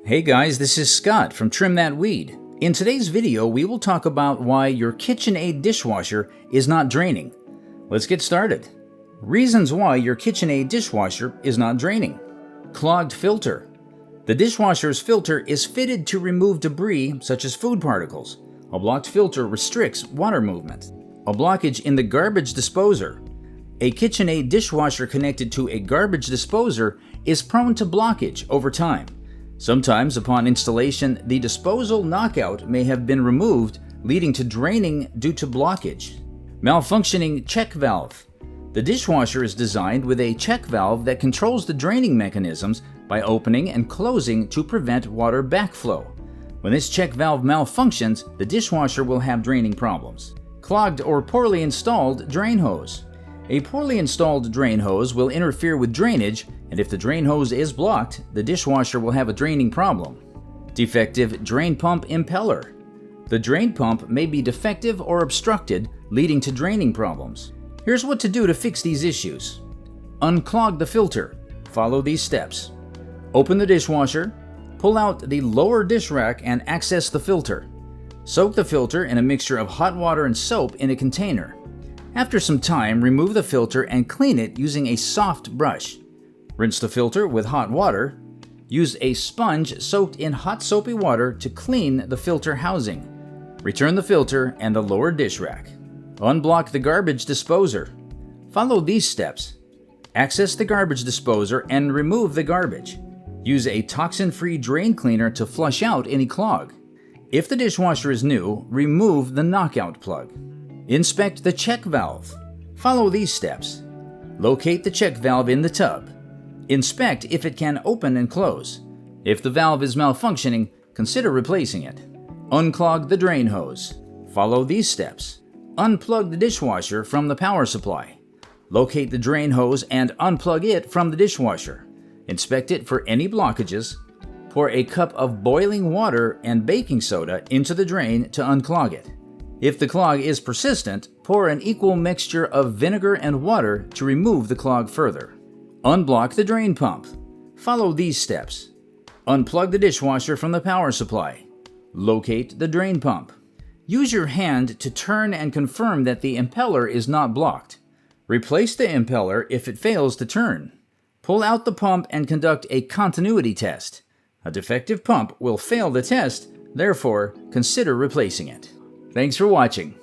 Hey guys, this is Scott from Trim That Weed. In today's video, we will talk about why your KitchenAid dishwasher is not draining. Let's get started. Reasons why your KitchenAid dishwasher is not draining. Clogged filter. The dishwasher's filter is fitted to remove debris such as food particles. A blocked filter restricts water movement. A blockage in the garbage disposer. A KitchenAid dishwasher connected to a garbage disposer is prone to blockage over time. Sometimes, upon installation, the disposal knockout may have been removed, leading to draining due to blockage. Malfunctioning check valve. The dishwasher is designed with a check valve that controls the draining mechanisms by opening and closing to prevent water backflow. When this check valve malfunctions, the dishwasher will have draining problems. Clogged or poorly installed drain hose. A poorly installed drain hose will interfere with drainage, and if the drain hose is blocked, the dishwasher will have a draining problem. Defective drain pump impeller. The drain pump may be defective or obstructed, leading to draining problems. Here's what to do to fix these issues. Unclog the filter. Follow these steps. Open the dishwasher, pull out the lower dish rack and access the filter. Soak the filter in a mixture of hot water and soap in a container. After some time, remove the filter and clean it using a soft brush. Rinse the filter with hot water. Use a sponge soaked in hot soapy water to clean the filter housing. Return the filter and the lower dish rack. Unblock the garbage disposer. Follow these steps. Access the garbage disposer and remove the garbage. Use a toxin-free drain cleaner to flush out any clog. If the dishwasher is new, remove the knockout plug. Inspect the check valve. Follow these steps. Locate the check valve in the tub. Inspect if it can open and close. If the valve is malfunctioning, consider replacing it. Unclog the drain hose. Follow these steps. Unplug the dishwasher from the power supply. Locate the drain hose and unplug it from the dishwasher. Inspect it for any blockages. Pour a cup of boiling water and baking soda into the drain to unclog it. If the clog is persistent, pour an equal mixture of vinegar and water to remove the clog further. Unblock the drain pump. Follow these steps. Unplug the dishwasher from the power supply. Locate the drain pump. Use your hand to turn and confirm that the impeller is not blocked. Replace the impeller if it fails to turn. Pull out the pump and conduct a continuity test. A defective pump will fail the test, therefore consider replacing it. Thanks for watching.